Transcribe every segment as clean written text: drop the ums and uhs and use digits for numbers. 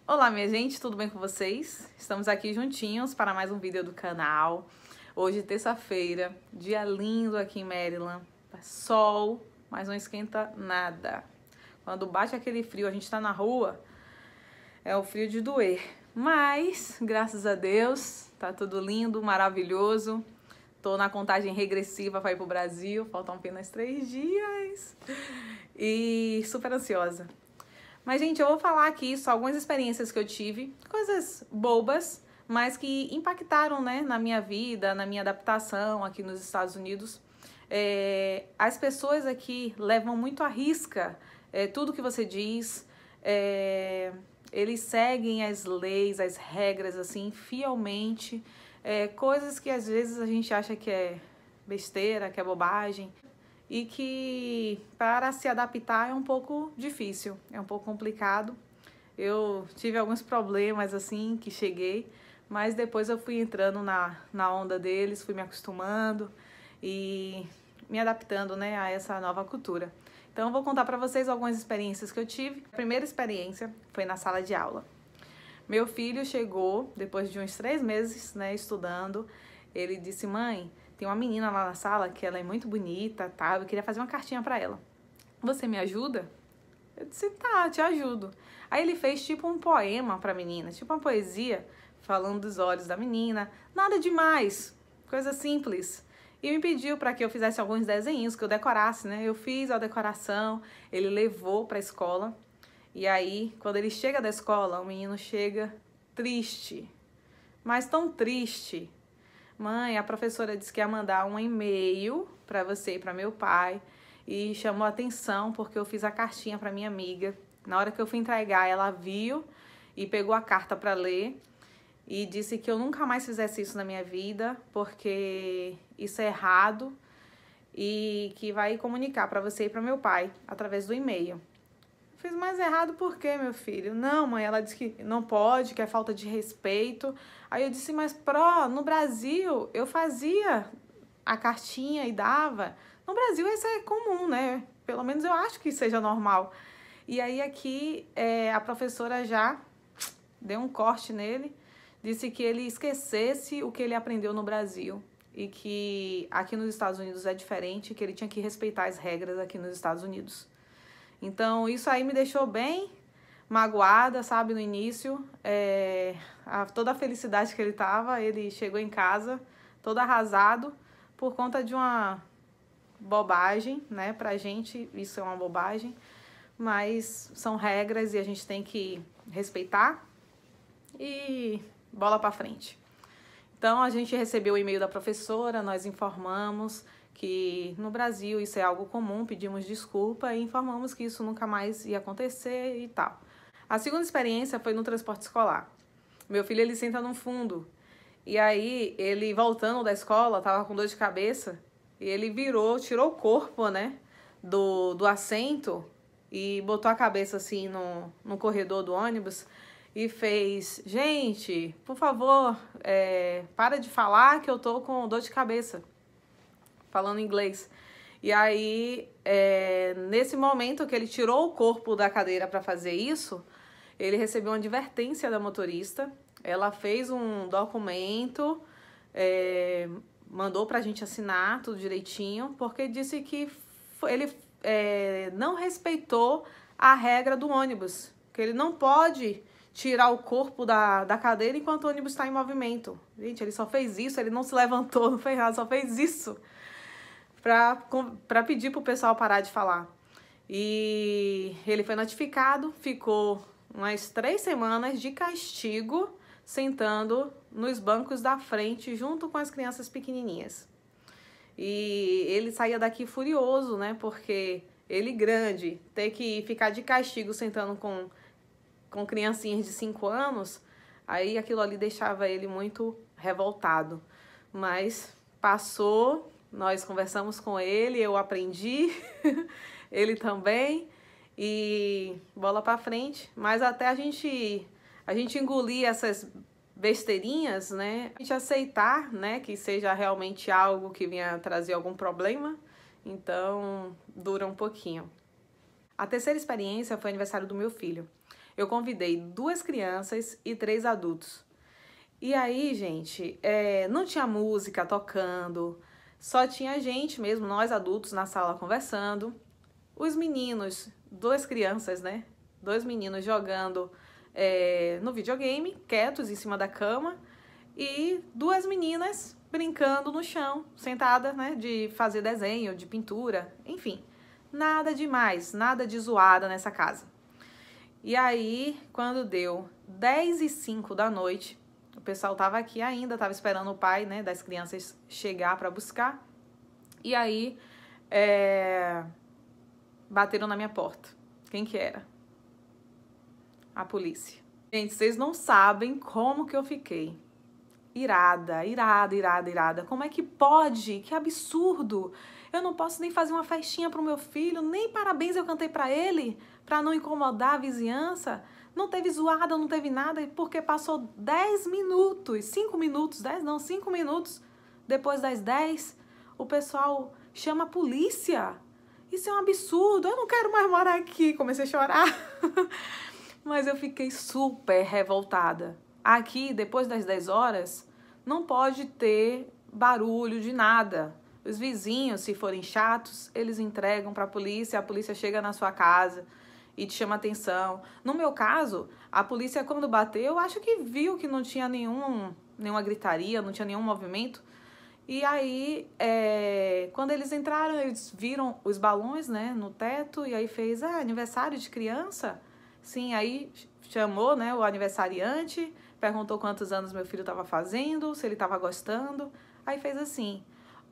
Olá, minha gente, tudo bem com vocês? Estamos aqui juntinhos para mais um vídeo do canal. Hoje, terça-feira, dia lindo aqui em Maryland. Tá sol, mas não esquenta nada. Quando bate aquele frio, a gente tá na rua, é o frio de doer. Mas, graças a Deus, tá tudo lindo, maravilhoso. Tô na contagem regressiva para ir pro Brasil, faltam apenas 3 dias. E super ansiosa. Mas, gente, eu vou falar aqui só algumas experiências que eu tive, coisas bobas, mas que impactaram, né, na minha vida, na minha adaptação aqui nos Estados Unidos. As pessoas aqui levam muito à risca tudo que você diz, eles seguem as leis, as regras, assim, fielmente, coisas que às vezes a gente acha que é besteira, que é bobagem, e que para se adaptar é um pouco difícil, é um pouco complicado. Eu tive alguns problemas assim que cheguei, mas depois eu fui entrando na onda deles, fui me acostumando e me adaptando, né, a essa nova cultura. Então eu vou contar para vocês algumas experiências que eu tive. A primeira experiência foi na sala de aula. Meu filho chegou depois de uns 3 meses, né, estudando. Ele disse: mãe, tem uma menina lá na sala que ela é muito bonita, tá? Eu queria fazer uma cartinha pra ela. Você me ajuda? Eu disse: tá, te ajudo. Aí ele fez tipo um poema pra menina, tipo uma poesia, falando dos olhos da menina. Nada demais, coisa simples. E me pediu para que eu fizesse alguns desenhos, que eu decorasse, né? Eu fiz a decoração, ele levou pra escola. E aí, quando ele chega da escola, o menino chega triste, mas tão triste. Mãe, a professora disse que ia mandar um e-mail para você e para meu pai e chamou a atenção porque eu fiz a cartinha para minha amiga. Na hora que eu fui entregar, ela viu e pegou a carta para ler e disse que eu nunca mais fizesse isso na minha vida porque isso é errado e que vai comunicar para você e para meu pai através do e-mail. Fiz mais errado por quê, meu filho? Não, mãe, ela disse que não pode, que é falta de respeito. Aí eu disse: mas no Brasil eu fazia a cartinha e dava. No Brasil isso é comum, né? Pelo menos eu acho que seja normal. E aí aqui a professora já deu um corte nele, disse que ele esquecesse o que ele aprendeu no Brasil e que aqui nos Estados Unidos é diferente, que ele tinha que respeitar as regras aqui nos Estados Unidos. Então, isso aí me deixou bem magoada, sabe, no início. Toda a felicidade que ele tava, ele chegou em casa todo arrasado por conta de uma bobagem, né? Pra gente isso é uma bobagem, mas são regras e a gente tem que respeitar e bola pra frente. Então, a gente recebeu o e-mail da professora, nós informamos que no Brasil isso é algo comum, pedimos desculpa e informamos que isso nunca mais ia acontecer e tal. A segunda experiência foi no transporte escolar. Meu filho, ele senta no fundo e aí ele voltando da escola, tava com dor de cabeça e ele virou, tirou o corpo, né, do assento e botou a cabeça assim no corredor do ônibus e fez: gente, por favor, para de falar que eu tô com dor de cabeça. Falando inglês. E aí, nesse momento que ele tirou o corpo da cadeira para fazer isso, ele recebeu uma advertência da motorista. Ela fez um documento, mandou pra gente assinar tudo direitinho, porque disse que ele não respeitou a regra do ônibus, que ele não pode tirar o corpo da cadeira enquanto o ônibus está em movimento. Gente, ele só fez isso, ele não se levantou, não fez nada, só fez isso para pedir pro pessoal parar de falar. E ele foi notificado, ficou umas 3 semanas de castigo sentando nos bancos da frente junto com as crianças pequenininhas. E ele saía daqui furioso, né? Porque ele grande, ter que ficar de castigo sentando com criancinhas de 5 anos, aí aquilo ali deixava ele muito revoltado. Mas passou, nós conversamos com ele, eu aprendi, ele também, e bola pra frente. Mas até a gente engolir essas besteirinhas, né? A gente aceitar, né, que seja realmente algo que venha trazer algum problema, então dura um pouquinho. A terceira experiência foi o aniversário do meu filho. Eu convidei 2 crianças e 3 adultos. E aí, gente, não tinha música tocando, só tinha gente mesmo, nós adultos na sala conversando. Os meninos, 2 crianças, né? 2 meninos jogando no videogame, quietos em cima da cama. E 2 meninas brincando no chão, sentadas, né? De fazer desenho, de pintura, enfim. Nada demais, nada de zoada nessa casa. E aí, quando deu 10h05 da noite, o pessoal tava aqui ainda, tava esperando o pai, né, das crianças chegar para buscar. E aí, bateram na minha porta. Quem que era? A polícia. Gente, vocês não sabem como que eu fiquei. Irada. Como é que pode? Que absurdo! Eu não posso nem fazer uma festinha pro meu filho, nem parabéns eu cantei pra ele, pra não incomodar a vizinhança. Não teve zoada, não teve nada, porque passou 10 minutos, 5 minutos, 10 não, 5 minutos depois das 10, o pessoal chama a polícia. Isso é um absurdo, eu não quero mais morar aqui. Comecei a chorar. Mas eu fiquei super revoltada. Aqui, depois das 10 horas, não pode ter barulho de nada. Os vizinhos, se forem chatos, eles entregam para a polícia chega na sua casa e te chama atenção. No meu caso, a polícia, quando bateu, eu acho que viu que não tinha nenhuma gritaria, não tinha nenhum movimento. E aí, quando eles entraram, eles viram os balões, né, no teto, e aí fez, aniversário de criança? Sim, aí chamou, né, o aniversariante, perguntou quantos anos meu filho estava fazendo, se ele estava gostando. Aí fez assim,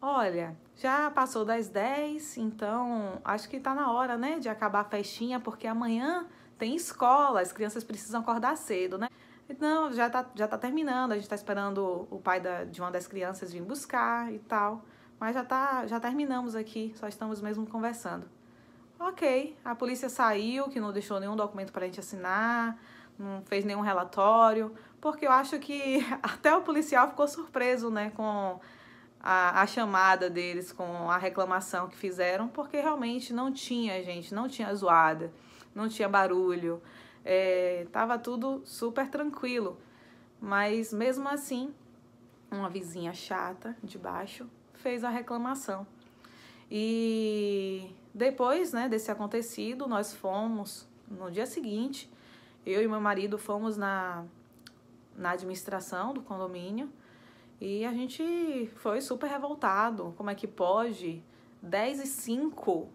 olha, já passou das 10, então acho que tá na hora, né, de acabar a festinha, porque amanhã tem escola, as crianças precisam acordar cedo, né? Não, já tá terminando, a gente tá esperando o pai de uma das crianças vir buscar e tal, mas já terminamos aqui, só estamos mesmo conversando. Ok, a polícia saiu, que não deixou nenhum documento pra gente assinar, não fez nenhum relatório, porque eu acho que até o policial ficou surpreso, né, com a chamada deles, com a reclamação que fizeram, porque realmente não tinha, gente, não tinha zoada, não tinha barulho, tava tudo super tranquilo. Mas mesmo assim, uma vizinha chata de baixo fez a reclamação. E depois, né, desse acontecido, nós fomos, no dia seguinte, eu e meu marido fomos na administração do condomínio e a gente foi super revoltado. Como é que pode? 10h05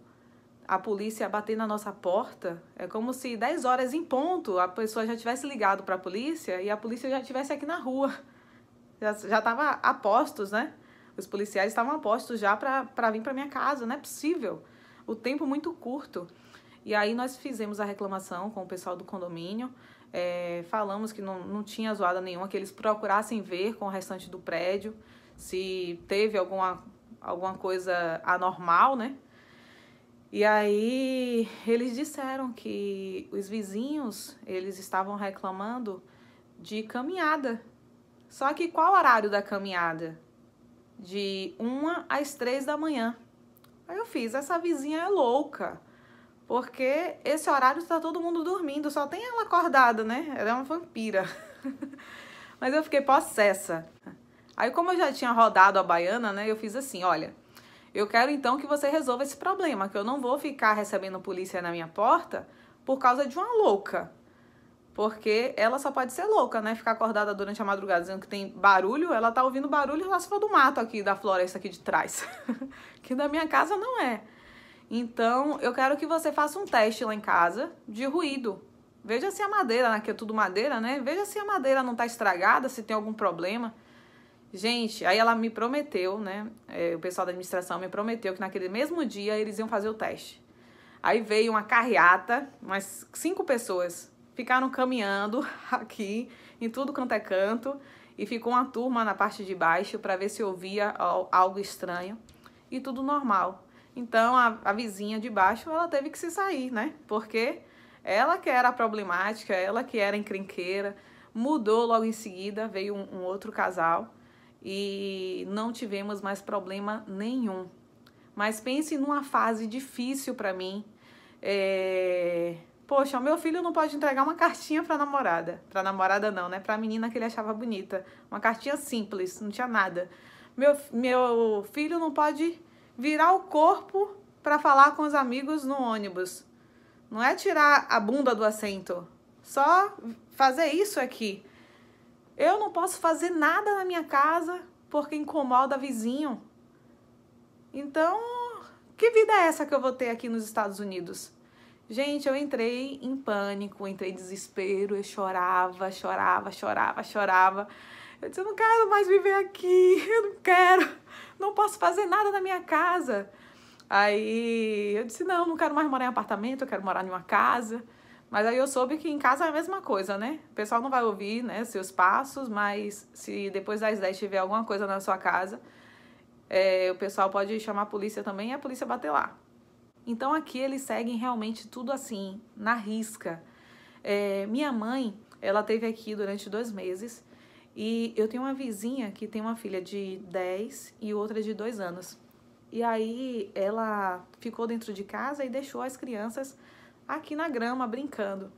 a polícia bater na nossa porta? É como se 10 horas em ponto a pessoa já tivesse ligado para a polícia e a polícia já estivesse aqui na rua. Já estava a postos, né? Os policiais estavam a postos já para vir para minha casa. Não é possível. O tempo muito curto. E aí nós fizemos a reclamação com o pessoal do condomínio. Falamos que não tinha zoada nenhuma, que eles procurassem ver com o restante do prédio se teve alguma coisa anormal, né? E aí eles disseram que os vizinhos, eles estavam reclamando de caminhada. Só que qual o horário da caminhada? De 1 às 3 da manhã. Aí eu fiz, essa vizinha é louca, porque esse horário está todo mundo dormindo, só tem ela acordada, né? Ela é uma vampira. Mas eu fiquei possessa. Aí como eu já tinha rodado a baiana, né, eu fiz assim, olha, eu quero então que você resolva esse problema, que eu não vou ficar recebendo polícia na minha porta por causa de uma louca. Porque ela só pode ser louca, né? Ficar acordada durante a madrugada dizendo que tem barulho, ela tá ouvindo barulho lá se for do mato aqui, da floresta aqui de trás. Que da minha casa não é. Então, eu quero que você faça um teste lá em casa de ruído. Veja se a madeira, né? Que é tudo madeira, né? Veja se a madeira não tá estragada, se tem algum problema. Gente, aí ela me prometeu, né? O pessoal da administração me prometeu que naquele mesmo dia eles iam fazer o teste. Aí veio uma carreata, umas 5 pessoas. Ficaram caminhando aqui, em tudo quanto é canto, e ficou uma turma na parte de baixo para ver se ouvia algo estranho, e tudo normal. Então, a vizinha de baixo, ela teve que se sair, né? Porque ela que era problemática, ela que era encrenqueira, mudou logo em seguida, veio um outro casal, e não tivemos mais problema nenhum. Mas pense numa fase difícil para mim, Poxa, o meu filho não pode entregar uma cartinha pra namorada. Pra namorada não, né? Pra menina que ele achava bonita. Uma cartinha simples, não tinha nada. Meu filho não pode virar o corpo pra falar com os amigos no ônibus. Não é tirar a bunda do assento. Só fazer isso aqui. Eu não posso fazer nada na minha casa porque incomoda vizinho. Então, que vida é essa que eu vou ter aqui nos Estados Unidos? Gente, eu entrei em pânico, entrei em desespero, eu chorava. Eu disse, eu não quero mais viver aqui, eu não quero, não posso fazer nada na minha casa. Aí eu disse, não quero mais morar em apartamento, eu quero morar em uma casa. Mas aí eu soube que em casa é a mesma coisa, né? O pessoal não vai ouvir, né, seus passos, mas se depois das 10 tiver alguma coisa na sua casa, o pessoal pode chamar a polícia também e a polícia bater lá. Então aqui eles seguem realmente tudo assim, na risca. Minha mãe, ela esteve aqui durante 2 meses e eu tenho uma vizinha que tem uma filha de 10 e outra de 2 anos. E aí ela ficou dentro de casa e deixou as crianças aqui na grama brincando.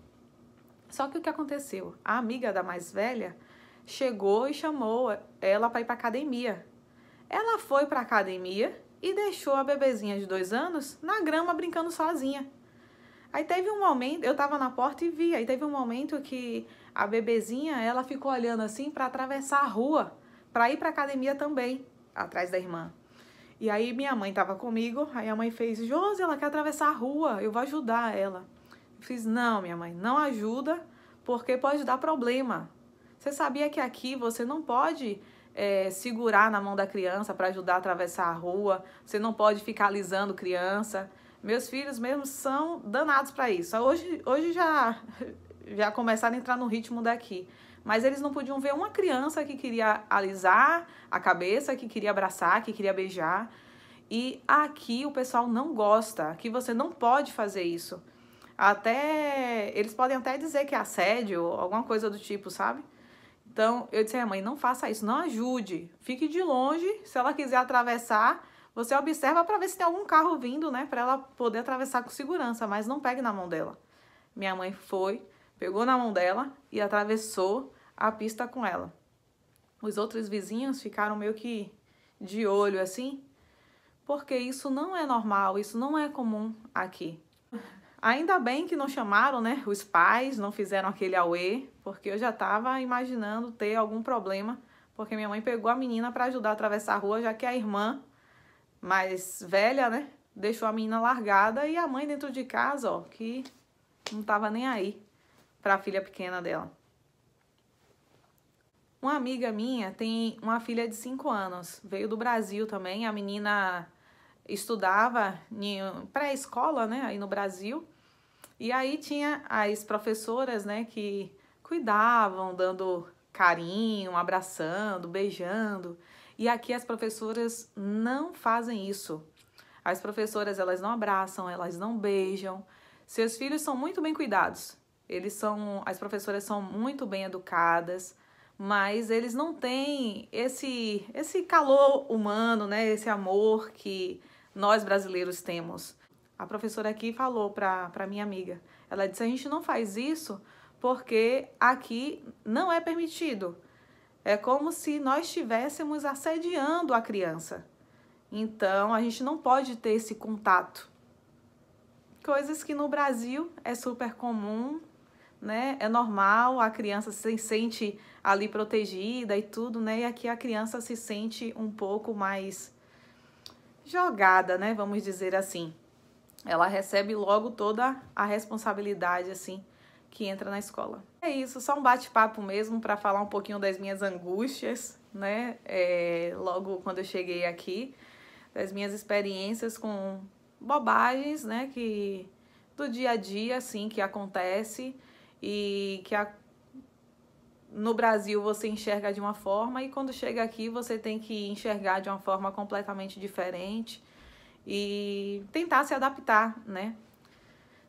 Só que o que aconteceu? A amiga da mais velha chegou e chamou ela para ir para academia. Ela foi para academia e deixou a bebezinha de 2 anos na grama brincando sozinha. Aí teve um momento, eu tava na porta e vi, aí teve um momento que a bebezinha, ela ficou olhando assim para atravessar a rua, para ir para academia também, atrás da irmã. E aí minha mãe tava comigo, aí a mãe fez, Josi, ela quer atravessar a rua, eu vou ajudar ela. Eu fiz, não, minha mãe, não ajuda, porque pode dar problema. Você sabia que aqui você não pode segurar na mão da criança para ajudar a atravessar a rua, você não pode ficar alisando criança. Meus filhos mesmo são danados para isso. Hoje já começaram a entrar no ritmo daqui. Mas eles não podiam ver uma criança que queria alisar a cabeça, que queria abraçar, que queria beijar. E aqui o pessoal não gosta, aqui você não pode fazer isso. Eles podem até dizer que é assédio, alguma coisa do tipo, sabe? Então, eu disse à minha mãe, não faça isso, não ajude. Fique de longe, se ela quiser atravessar, você observa para ver se tem algum carro vindo, né? Para ela poder atravessar com segurança, mas não pegue na mão dela. Minha mãe foi, pegou na mão dela e atravessou a pista com ela. Os outros vizinhos ficaram meio que de olho assim, porque isso não é normal, isso não é comum aqui. Ainda bem que não chamaram, né, os pais, não fizeram aquele auê, porque eu já estava imaginando ter algum problema, porque minha mãe pegou a menina para ajudar a atravessar a rua, já que a irmã mais velha, né, deixou a menina largada e a mãe dentro de casa, ó, que não estava nem aí para a filha pequena dela. Uma amiga minha tem uma filha de 5 anos, veio do Brasil também, a menina estudava em pré-escola, né, aí no Brasil, e aí tinha as professoras, né, que cuidavam, dando carinho, abraçando, beijando, e aqui as professoras não fazem isso. As professoras, elas não abraçam, elas não beijam. Seus filhos são muito bem cuidados, as professoras são muito bem educadas, mas eles não têm esse calor humano, né, esse amor que nós brasileiros temos. A professora aqui falou para minha amiga, ela disse, a gente não faz isso porque aqui não é permitido. É como se nós estivéssemos assediando a criança. Então, a gente não pode ter esse contato. Coisas que no Brasil é super comum, né? É normal, a criança se sente ali protegida e tudo, né? E aqui a criança se sente um pouco mais jogada, né? Vamos dizer assim. Ela recebe logo toda a responsabilidade, assim, que entra na escola. É isso, só um bate-papo mesmo para falar um pouquinho das minhas angústias, né? Logo quando eu cheguei aqui, das minhas experiências com bobagens, né? Do dia a dia, assim, que acontece e que no Brasil você enxerga de uma forma e quando chega aqui você tem que enxergar de uma forma completamente diferente e tentar se adaptar, né?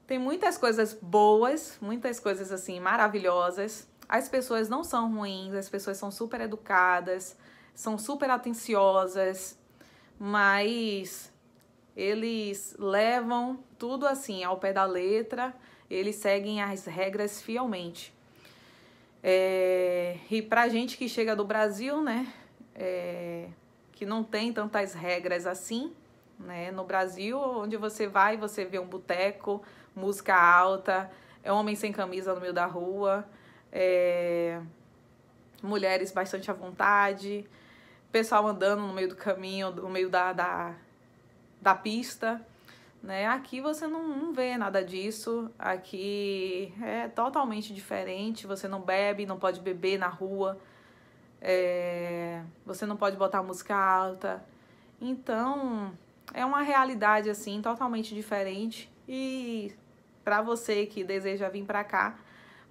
Tem muitas coisas boas, muitas coisas assim maravilhosas. As pessoas não são ruins, as pessoas são super educadas, são super atenciosas, mas eles levam tudo assim ao pé da letra eles seguem as regras fielmente. E pra gente que chega do Brasil, né, que não tem tantas regras assim, né, no Brasil, onde você vai, você vê um boteco, música alta, homem sem camisa no meio da rua, mulheres bastante à vontade, pessoal andando no meio do caminho, no meio da pista, né? Aqui você não vê nada disso. Aqui é totalmente diferente. Você não bebe, não pode beber na rua, você não pode botar música alta. Então é uma realidade assim totalmente diferente. E para você que deseja vir para cá,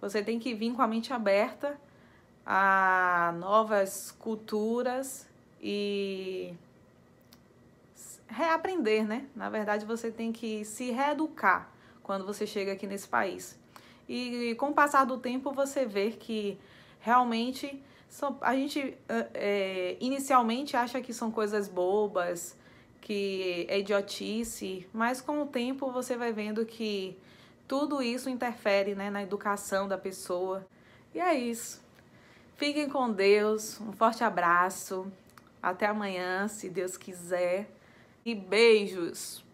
você tem que vir com a mente aberta a novas culturas e reaprender, né? Na verdade, você tem que se reeducar quando você chega aqui nesse país. E com o passar do tempo, você vê que realmente a gente inicialmente acha que são coisas bobas, que é idiotice, mas com o tempo você vai vendo que tudo isso interfere, né, na educação da pessoa. E é isso. Fiquem com Deus, um forte abraço, até amanhã, se Deus quiser, e beijos!